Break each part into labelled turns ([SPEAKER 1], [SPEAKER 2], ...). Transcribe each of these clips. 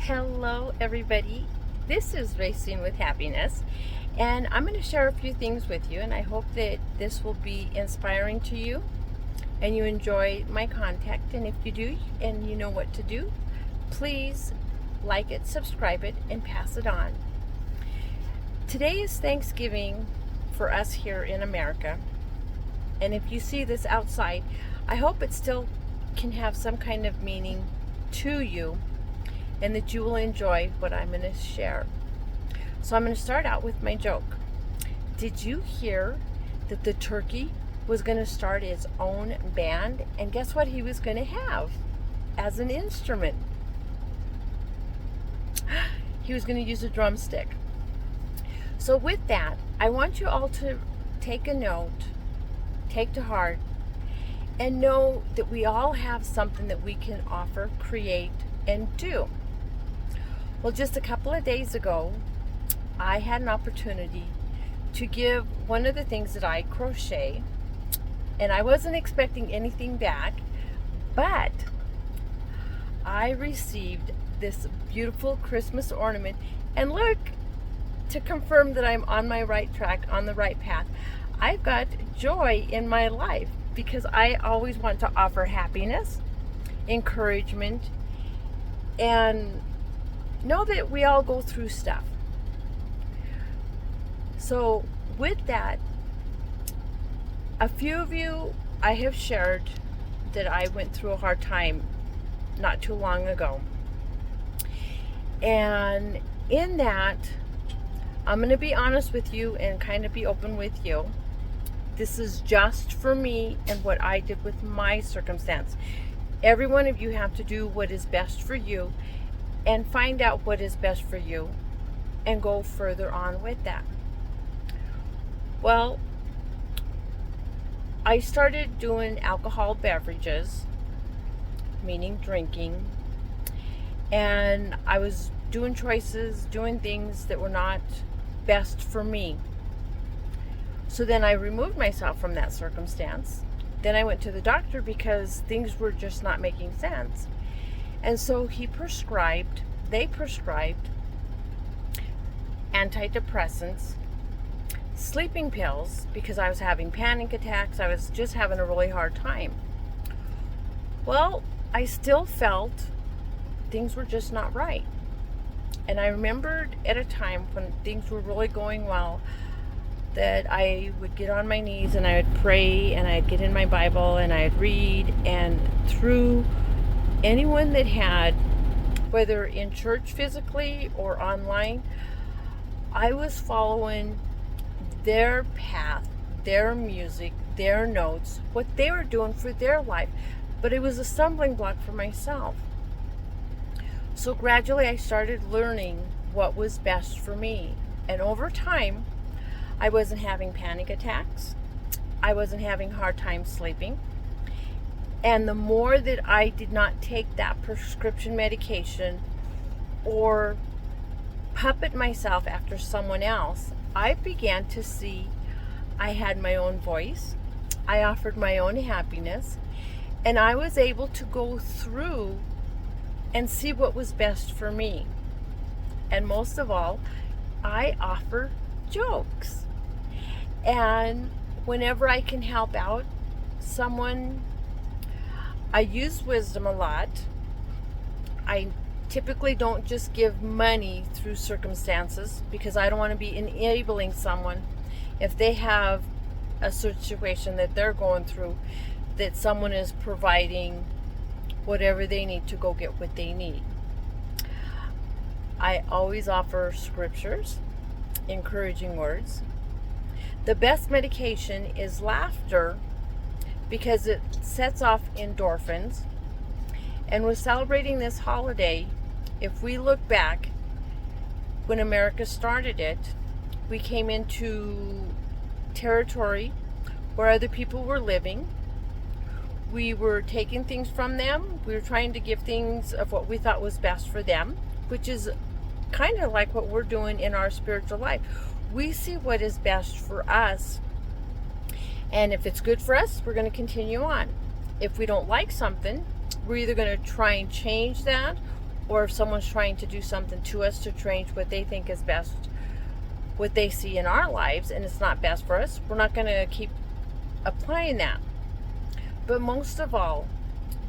[SPEAKER 1] Hello, everybody. This is Racing with Happiness, and I'm going to share a few things with you, and I hope that this will be inspiring to you and you enjoy my contact. And if you do and you know what to do, please like it, subscribe it, and pass it on. Today is Thanksgiving for us here in America, and if you see this outside, I hope it still can have some kind of meaning to you and that you will enjoy what I'm going to share. So I'm going to start out with my joke. Did you hear that the turkey was going to start its own band? And guess what he was going to have as an instrument? He was going to use a drumstick. So with that, I want you all to take a note, take to heart, and know that we all have something that we can offer, create, and do. Well, just a couple of days ago, I had an opportunity to give one of the things that I crochet, and I wasn't expecting anything back, but I received this beautiful Christmas ornament. And look, to confirm that I'm on my right track, on the right path, I've got joy in my life because I always want to offer happiness, encouragement, and know that we all go through stuff. So with that, a few of you, I have shared that I went through a hard time not too long ago. And in that, I'm going to be honest with you and kind of be open with you. This is just for me and what I did with my circumstance. Every one of you have to do what is best for you and find out what is best for you and go further on with that. Well, I started doing alcohol beverages, meaning drinking, and I was doing choices, doing things that were not best for me. So then I removed myself from that circumstance. Then I went to the doctor because things were just not making sense. And so they prescribed antidepressants, sleeping pills, because I was having panic attacks. I was just having a really hard time. Well, I still felt things were just not right. And I remembered at a time when things were really going well that I would get on my knees and I would pray and I'd get in my Bible and I'd read, and through anyone that had, whether in church physically or online, I was following their path, their music, their notes, what they were doing for their life. But it was a stumbling block for myself. So gradually I started learning what was best for me. And over time, I wasn't having panic attacks. I wasn't having a hard time sleeping. And the more that I did not take that prescription medication or puppet myself after someone else, I began to see I had my own voice. I offered my own happiness. And I was able to go through and see what was best for me. And most of all, I offer jokes. And whenever I can help out someone, I use wisdom a lot. I typically don't just give money through circumstances because I don't want to be enabling someone if they have a situation that they're going through, that someone is providing whatever they need to go get what they need. I always offer scriptures, encouraging words. The best medication is laughter because it sets off endorphins. And with celebrating this holiday, if we look back, when America started it, we came into territory where other people were living. We were taking things from them. We were trying to give things of what we thought was best for them, which is kind of like what we're doing in our spiritual life. We see what is best for us, and if it's good for us, we're going to continue on. If we don't like something, we're either going to try and change that, or if someone's trying to do something to us to change what they think is best, what they see in our lives, and it's not best for us, we're not going to keep applying that. But most of all,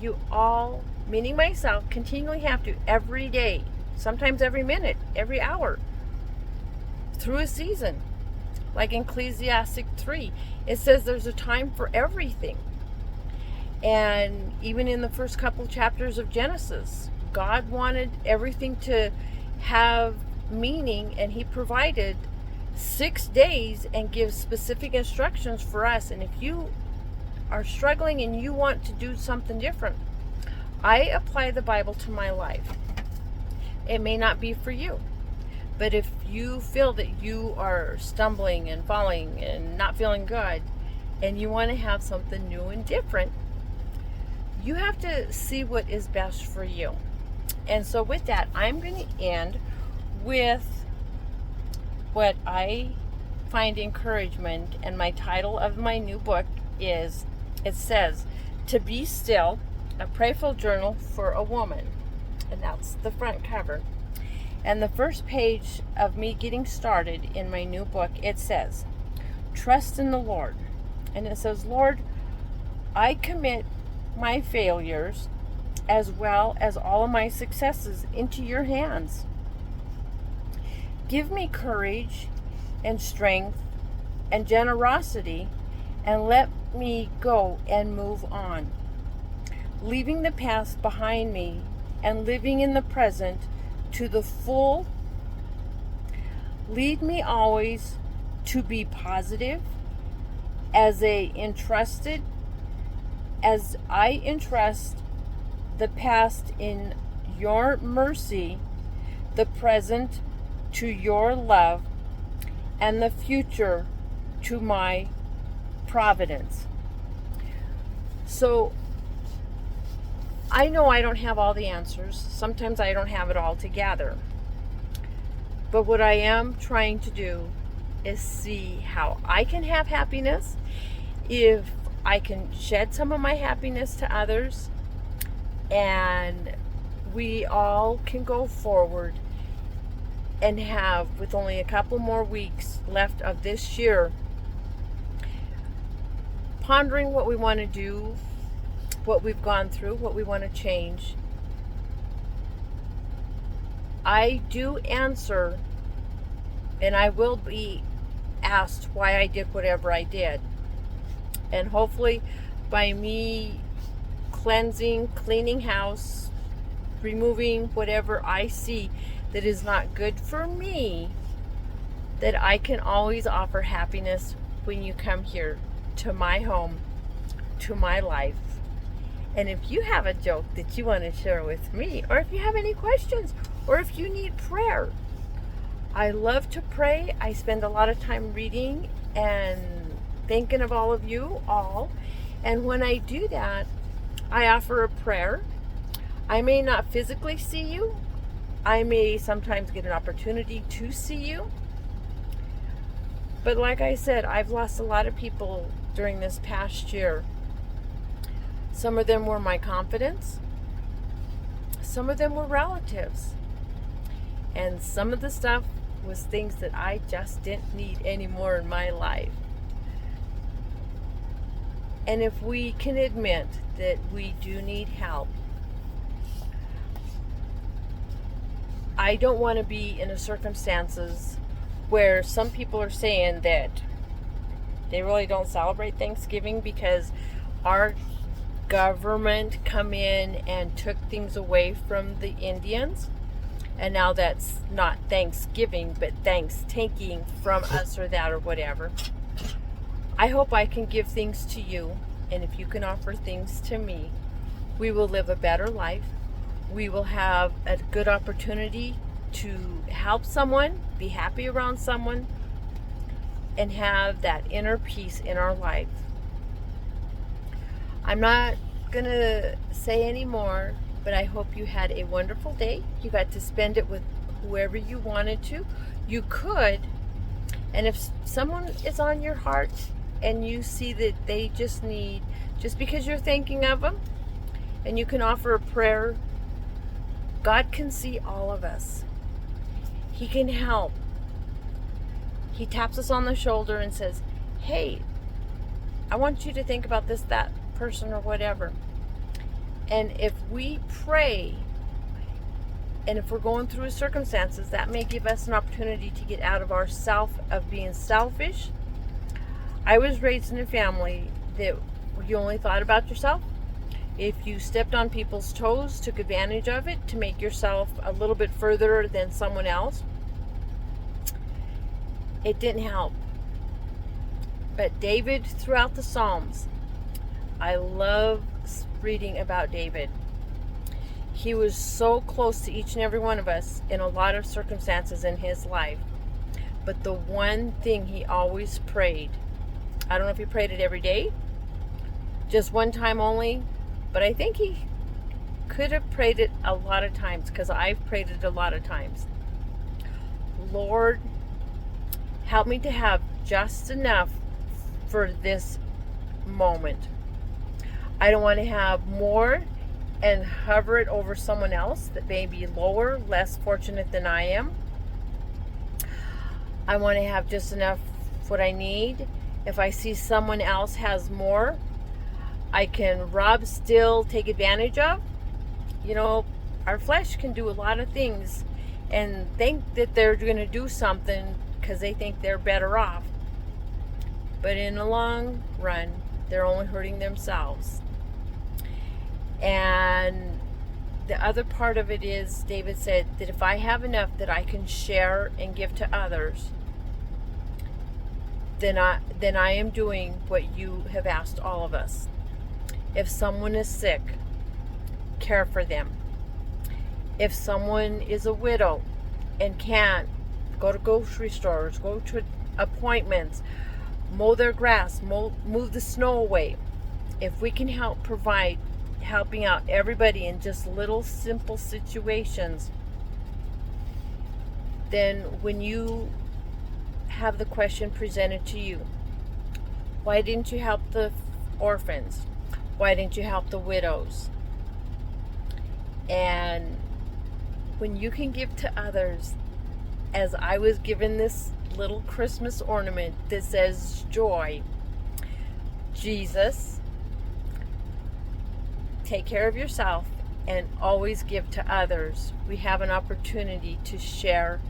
[SPEAKER 1] you all, meaning myself, continually have to every day, sometimes every minute, every hour, through a season. Like in Ecclesiastes 3, it says there's a time for everything. And even in the first couple chapters of Genesis, God wanted everything to have meaning, and He provided 6 days and gives specific instructions for us. And if you are struggling and you want to do something different, I apply the Bible to my life. It may not be for you, but if you feel that you are stumbling and falling and not feeling good, and you want to have something new and different, you have to see what is best for you. And so with that, I'm going to end with what I find encouragement, and my title of my new book is, it says, To Be Still, a Prayerful Journal for a Woman. And that's the front cover. And the first page of me getting started in my new book, it says, Trust in the Lord. And it says, Lord, I commit my failures as well as all of my successes into your hands. Give me courage and strength and generosity, and let me go and move on, leaving the past behind me and living in the present to the full. Lead me always to be positive as I entrust the past in your mercy, the present to your love, and the future to my providence. So I know I don't have all the answers. Sometimes I don't have it all together. But what I am trying to do is see how I can have happiness, if I can shed some of my happiness to others, and we all can go forward and have, with only a couple more weeks left of this year, pondering what we want to do, what we've gone through, what we want to change. I do answer, and I will be asked why I did whatever I did. And hopefully by me cleaning house, removing whatever I see that is not good for me, that I can always offer happiness when you come here to my home, to my life. And if you have a joke that you want to share with me, or if you have any questions, or if you need prayer, I love to pray. I spend a lot of time reading and thinking of all of you all. And when I do that, I offer a prayer. I may not physically see you. I may sometimes get an opportunity to see you. But like I said, I've lost a lot of people during this past year. Some of them were my confidants. Some of them were relatives. And some of the stuff was things that I just didn't need anymore in my life. And if we can admit that we do need help, I don't want to be in a circumstances where some people are saying that they really don't celebrate Thanksgiving because our government come in and took things away from the Indians, and now that's not Thanksgiving but thanks taking from us or that or whatever. I hope I can give things to you, and if you can offer things to me, we will live a better life. We will have a good opportunity to help someone, be happy around someone, and have that inner peace in our life. I'm not going to say any more, but I hope you had a wonderful day. You got to spend it with whoever you wanted to. You could, and if someone is on your heart and you see that they just need, just because you're thinking of them, and you can offer a prayer, God can see all of us. He can help. He taps us on the shoulder and says, hey, I want you to think about this, that person, or whatever. And if we pray, and if we're going through circumstances, that may give us an opportunity to get out of our of being selfish. I was raised in a family that you only thought about yourself. If you stepped on people's toes, took advantage of it to make yourself a little bit further than someone else, it didn't help. But David, throughout the Psalms, I love reading about David. He was so close to each and every one of us in a lot of circumstances in his life. But the one thing he always prayed, I don't know if he prayed it every day, just one time only, but I think he could have prayed it a lot of times, because I've prayed it a lot of times. Lord, help me to have just enough for this moment. I don't want to have more and hover it over someone else that may be lower, less fortunate than I am. I want to have just enough what I need. If I see someone else has more, I can rob, steal, take advantage of. You know, our flesh can do a lot of things and think that they're going to do something because they think they're better off. But in the long run, they're only hurting themselves. And the other part of it is, David said that if I have enough that I can share and give to others, then I am doing what you have asked all of us. If someone is sick, care for them. If someone is a widow and can't go to grocery stores, go to appointments, mow their grass, move the snow away, if we can help provide, helping out everybody in just little simple situations, then when you have the question presented to you, why didn't you help the orphans? Why didn't you help the widows? And when you can give to others, as I was given this little Christmas ornament that says joy, Jesus, take care of yourself and always give to others. We have an opportunity to share,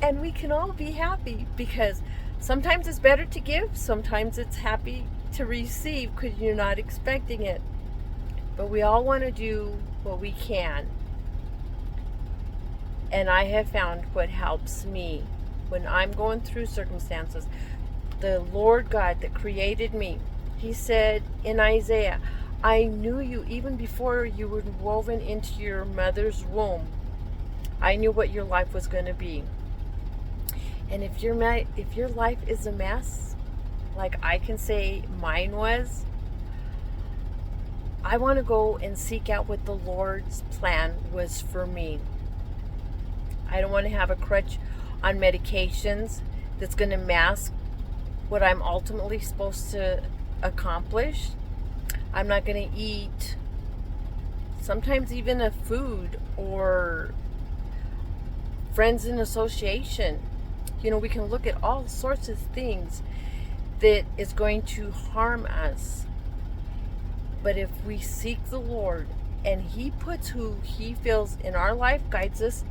[SPEAKER 1] and we can all be happy, because sometimes it's better to give, sometimes it's happy to receive because you're not expecting it. But we all want to do what we can. And I have found what helps me when I'm going through circumstances. The Lord God that created me, He said in Isaiah, I knew you even before you were woven into your mother's womb. I knew what your life was going to be. And if your life is a mess, like I can say mine was, I want to go and seek out what the Lord's plan was for me. I don't want to have a crutch on medications that's going to mask what I'm ultimately supposed to accomplish. I'm not going to eat sometimes even a food or friends in association. You know, we can look at all sorts of things that is going to harm us. But if we seek the Lord and He puts who He feels in our life, guides us,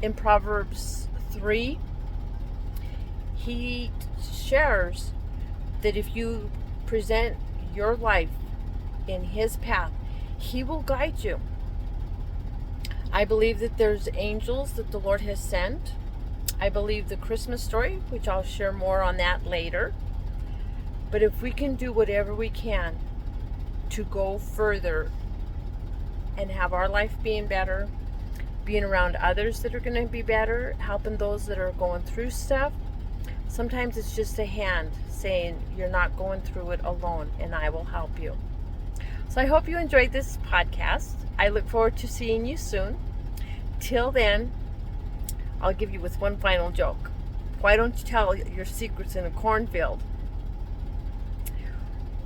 [SPEAKER 1] in Proverbs 3, He shares that if you present your life in His path, He will guide you. I believe that there's angels that the Lord has sent. I believe the Christmas story, which I'll share more on that later. But if we can do whatever we can to go further and have our life being better, being around others that are going to be better, helping those that are going through stuff, sometimes it's just a hand saying you're not going through it alone and I will help you. So I hope you enjoyed this podcast. I look forward to seeing you soon. Till then, I'll give you with one final joke. Why don't you tell your secrets in a cornfield?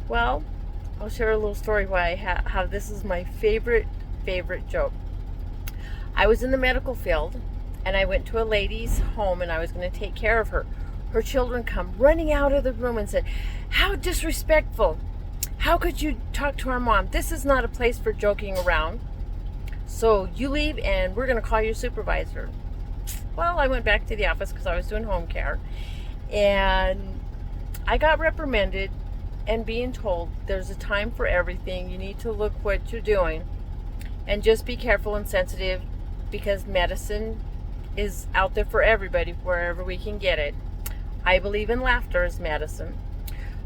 [SPEAKER 1] Well, I'll share a little story why how this is my favorite favorite joke. I was in the medical field, and I went to a lady's home, and I was going to take care of her. Her children come running out of the room and said, "How disrespectful. How could you talk to our mom? This is not a place for joking around. So you leave, and we're going to call your supervisor." Well, I went back to the office because I was doing home care, and I got reprimanded and being told there's a time for everything. You need to look what you're doing and just be careful and sensitive, because medicine is out there for everybody wherever we can get it. I believe in laughter as medicine.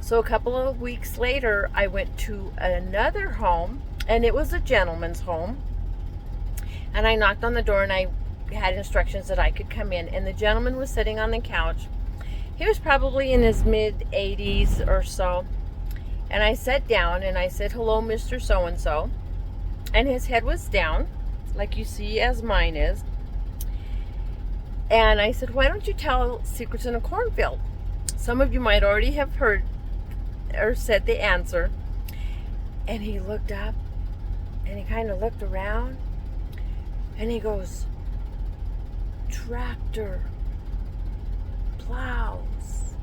[SPEAKER 1] So a couple of weeks later, I went to another home, and it was a gentleman's home. And I knocked on the door, and I had instructions that I could come in. And the gentleman was sitting on the couch. He was probably in his mid-80s or so. And I sat down, and I said, "Hello, Mr. So-and-so." And his head was down, like you see as mine is. And I said, "Why don't you tell Secrets in a Cornfield?" Some of you might already have heard or said the answer. And he looked up, and he kind of looked around, and he goes, "Tractor, plows,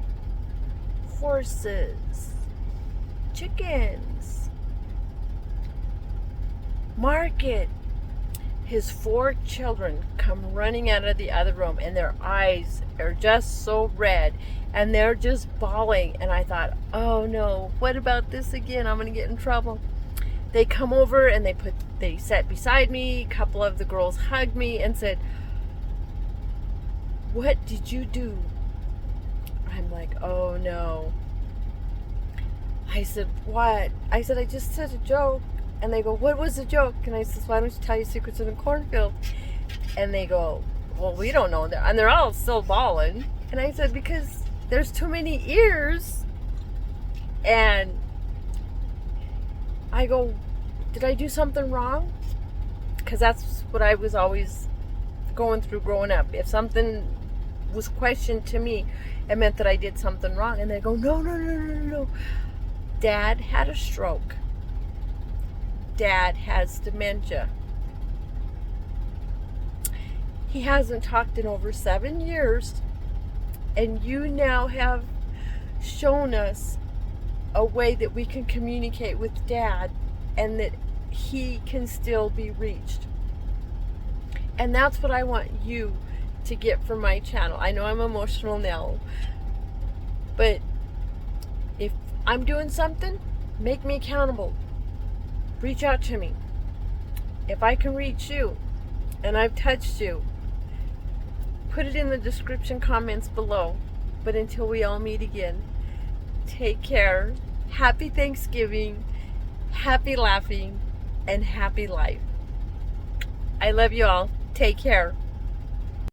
[SPEAKER 1] horses, chickens, market." His 4 children come running out of the other room, and their eyes are just so red, and they're just bawling. And I thought, oh no, what about this again? I'm going to get in trouble. They come over, and they sat beside me. A couple of the girls hugged me and said, "What did you do?" I'm like, oh no. I said, "What?" I said, "I just said a joke." And they go, "What was the joke?" And I said, "Why don't you tell your secrets in a cornfield?" And they go, "Well, we don't know." And they're all still bawling. And I said, "Because there's too many ears." And I go, "Did I do something wrong?" Because that's what I was always going through growing up. If something was questioned to me, it meant that I did something wrong. And they go, "No, no, no, no, no. Dad had a stroke. Dad has dementia. He hasn't talked in over 7 years, and you now have shown us a way that we can communicate with Dad and that he can still be reached." And that's what I want you to get from my channel. I know I'm emotional now, but if I'm doing something, make me accountable. Reach out to me. If I can reach you and I've touched you, put it in the description comments below. But until we all meet again, take care. Happy Thanksgiving, happy laughing, and happy life. I love you all. Take care.